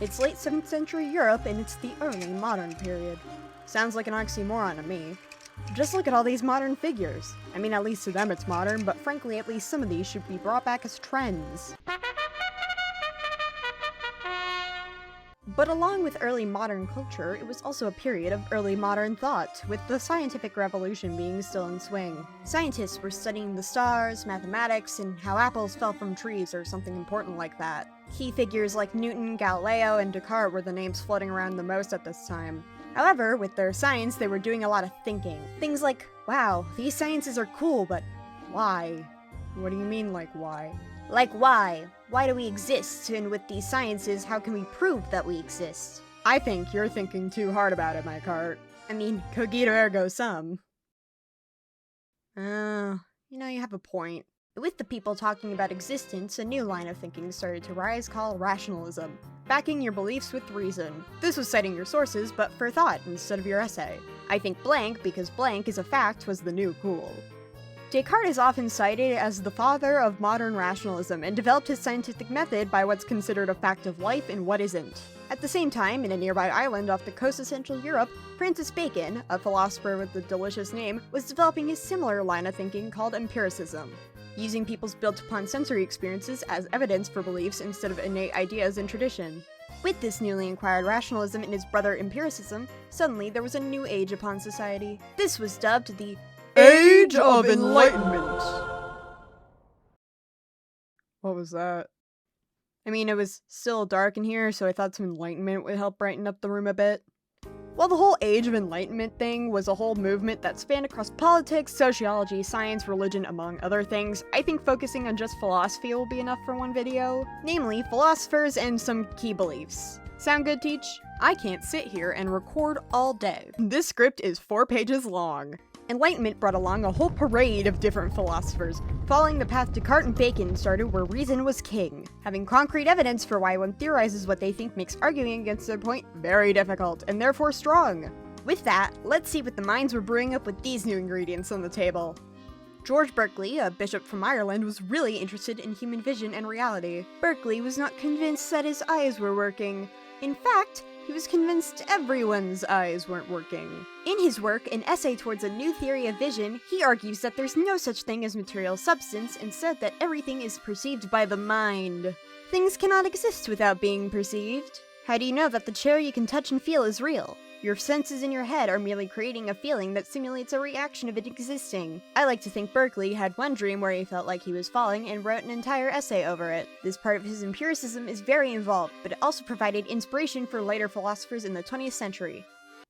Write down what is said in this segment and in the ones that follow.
It's late 7th century Europe, and it's the early modern period. Sounds like an oxymoron to me. Just look at all these modern figures. I mean, at least to them it's modern, but frankly, at least some of these should be brought back as trends. But along with early modern culture, it was also a period of early modern thought, with the scientific revolution being still in swing. Scientists were studying the stars, mathematics, and how apples fell from trees or something important like that. Key figures like Newton, Galileo, and Descartes were the names floating around the most at this time. However, with their science, they were doing a lot of thinking. Things like, wow, these sciences are cool, but why? What do you mean, like, why? Like, why? Why do we exist? And with these sciences, how can we prove that we exist? I think you're thinking too hard about it, my cart. I mean, cogito ergo sum. You have a point. With the people talking about existence, a new line of thinking started to rise called Rationalism. Backing your beliefs with reason. This was citing your sources, but for thought instead of your essay. I think blank because blank is a fact was the new cool. Descartes is often cited as the father of modern rationalism and developed his scientific method by what's considered a fact of life and what isn't. At the same time, in a nearby island off the coast of Central Europe, Francis Bacon, a philosopher with the delicious name, was developing a similar line of thinking called empiricism, using people's built-upon sensory experiences as evidence for beliefs instead of innate ideas and tradition. With this newly acquired rationalism and his brother empiricism, suddenly there was a new age upon society. This was dubbed the Age of Enlightenment. What was that? I mean, it was still dark in here, so I thought some enlightenment would help brighten up the room a bit. Well, the whole Age of Enlightenment thing was a whole movement that spanned across politics, sociology, science, religion, among other things. I think focusing on just philosophy will be enough for one video. Namely, philosophers and some key beliefs. Sound good, Teach? I can't sit here and record all day. This script is 4 pages long. Enlightenment brought along a whole parade of different philosophers, following the path Descartes and Bacon started where reason was king. Having concrete evidence for why one theorizes what they think makes arguing against their point very difficult, and therefore strong. With that, let's see what the minds were brewing up with these new ingredients on the table. George Berkeley, a bishop from Ireland, was really interested in human vision and reality. Berkeley was not convinced that his eyes were working. In fact, he was convinced everyone's eyes weren't working. In his work, An Essay Towards a New Theory of Vision, he argues that there's no such thing as material substance, and said that everything is perceived by the mind. Things cannot exist without being perceived. How do you know that the chair you can touch and feel is real? Your senses in your head are merely creating a feeling that simulates a reaction of it existing. I like to think Berkeley had one dream where he felt like he was falling and wrote an entire essay over it. This part of his empiricism is very involved, but it also provided inspiration for later philosophers in the 20th century.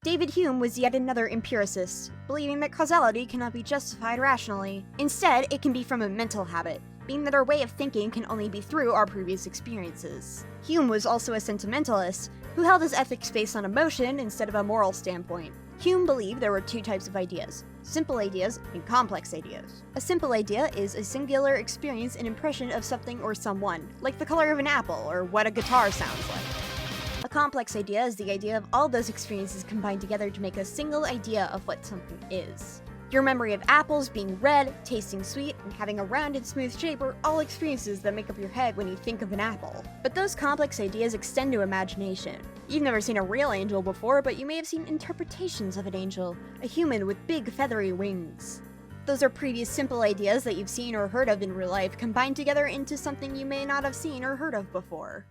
David Hume was yet another empiricist, believing that causality cannot be justified rationally. Instead, it can be from a mental habit, being that our way of thinking can only be through our previous experiences. Hume was also a sentimentalist, who held his ethics based on emotion instead of a moral standpoint. Hume believed there were 2 types of ideas: simple ideas and complex ideas. A simple idea is a singular experience and impression of something or someone, like the color of an apple or what a guitar sounds like. A complex idea is the idea of all those experiences combined together to make a single idea of what something is. Your memory of apples being red, tasting sweet, and having a round and smooth shape are all experiences that make up your head when you think of an apple. But those complex ideas extend to imagination. You've never seen a real angel before, but you may have seen interpretations of an angel, a human with big feathery wings. Those are previous simple ideas that you've seen or heard of in real life combined together into something you may not have seen or heard of before.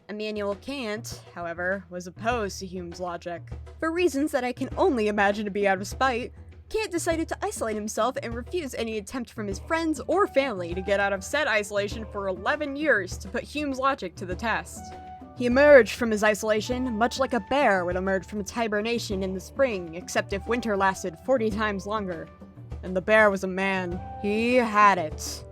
Immanuel Kant, however, was opposed to Hume's logic. For reasons that I can only imagine to be out of spite, Kant decided to isolate himself and refuse any attempt from his friends or family to get out of said isolation for 11 years to put Hume's logic to the test. He emerged from his isolation much like a bear would emerge from its hibernation in the spring, except if winter lasted 40 times longer. And the bear was a man. He had it.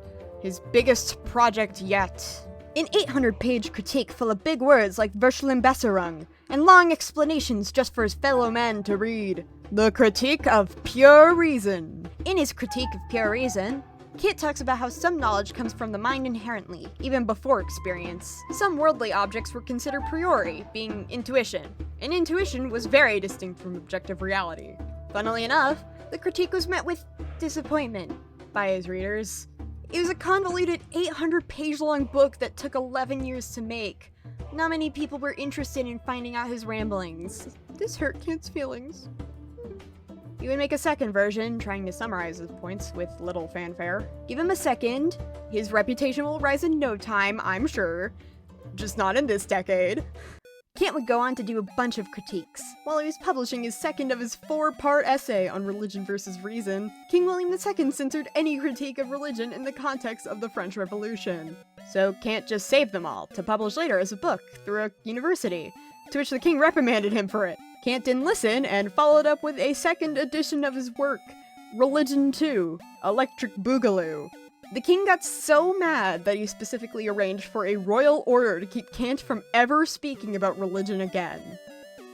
His biggest project yet. An 800-page critique full of big words like Verschlimmbesserung, and long explanations just for his fellow men to read. The Critique of Pure Reason. In his Critique of Pure Reason, Kant talks about how some knowledge comes from the mind inherently, even before experience. Some worldly objects were considered a priori, being intuition, and intuition was very distinct from objective reality. Funnily enough, the critique was met with disappointment by his readers. It was a convoluted 800-page long book that took 11 years to make. Not many people were interested in finding out his ramblings. This hurt Kant's feelings. He would make a second version, trying to summarize his points with little fanfare. Give him a second, his reputation will rise in no time, I'm sure. Just not in this decade. Kant would go on to do a bunch of critiques. While he was publishing his second of his 4-part essay on religion versus reason, King William II censored any critique of religion in the context of the French Revolution. So Kant just saved them all, to publish later as a book, through a university, to which the king reprimanded him for it. Kant didn't listen, and followed up with a second edition of his work, Religion II, Electric Boogaloo. The king got so mad that he specifically arranged for a royal order to keep Kant from ever speaking about religion again.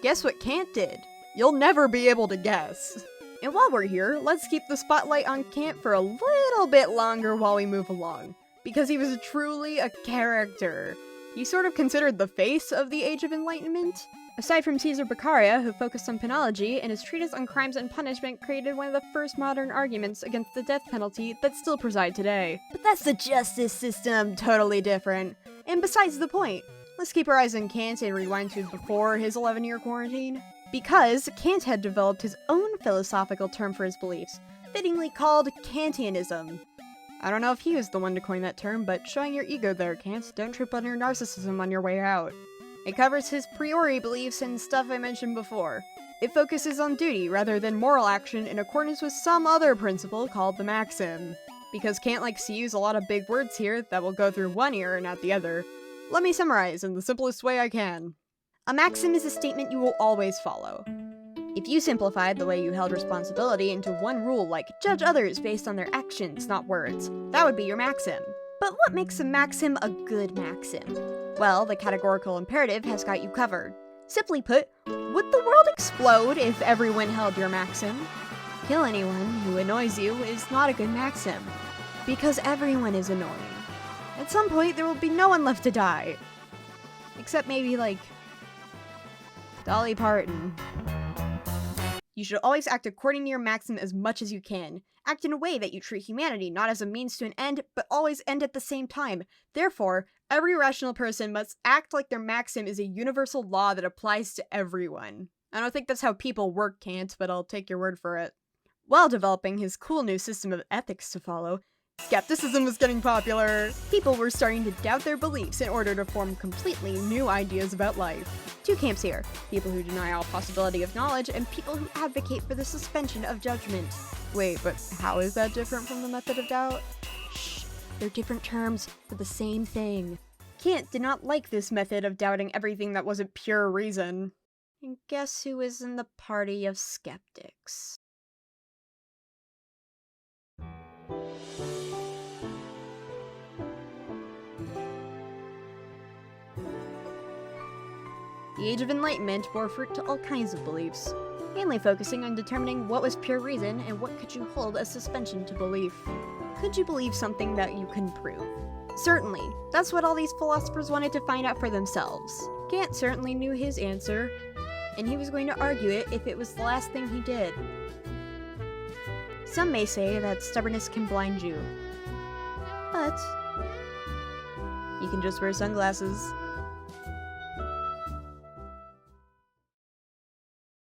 Guess what Kant did? You'll never be able to guess. And while we're here, let's keep the spotlight on Kant for a little bit longer while we move along, because he was truly a character. He's sort of considered the face of the Age of Enlightenment. Aside from Caesar Beccaria, who focused on penology, and his treatise on crimes and punishment created one of the first modern arguments against the death penalty that still preside today. But that's the justice system, totally different. And besides the point, let's keep our eyes on Kant and rewind to before his 11-year quarantine. Because Kant had developed his own philosophical term for his beliefs, fittingly called Kantianism. I don't know if he was the one to coin that term, but showing your ego there, Kant. Don't trip on your narcissism on your way out. It covers his priori beliefs and stuff I mentioned before. It focuses on duty rather than moral action in accordance with some other principle called the Maxim. Because Kant likes to use a lot of big words here that will go through one ear and not the other, let me summarize in the simplest way I can. A maxim is a statement you will always follow. If you simplified the way you held responsibility into one rule like judge others based on their actions, not words, that would be your maxim. But what makes a maxim a good maxim? Well, the categorical imperative has got you covered. Simply put, would the world explode if everyone held your maxim? Kill anyone who annoys you is not a good maxim, because everyone is annoying. At some point, there will be no one left to die. Except maybe, like, Dolly Parton. You should always act according to your maxim as much as you can. Act in a way that you treat humanity not as a means to an end, but always end at the same time. Therefore, every rational person must act like their maxim is a universal law that applies to everyone. I don't think that's how people work, Kant, but I'll take your word for it. While developing his cool new system of ethics to follow, Skepticism was getting popular. People were starting to doubt their beliefs in order to form completely new ideas about life. Two camps here: people who deny all possibility of knowledge, and people who advocate for the suspension of judgment. Wait, but how is that different from the method of doubt? Shh, they're different terms for the same thing. Kant did not like this method of doubting everything that wasn't pure reason. And guess who is in the party of skeptics? The Age of Enlightenment bore fruit to all kinds of beliefs, mainly focusing on determining what was pure reason and what could you hold as suspension to belief. Could you believe something that you couldn't prove? Certainly, that's what all these philosophers wanted to find out for themselves. Kant certainly knew his answer, and he was going to argue it if it was the last thing he did. Some may say that stubbornness can blind you, but you can just wear sunglasses.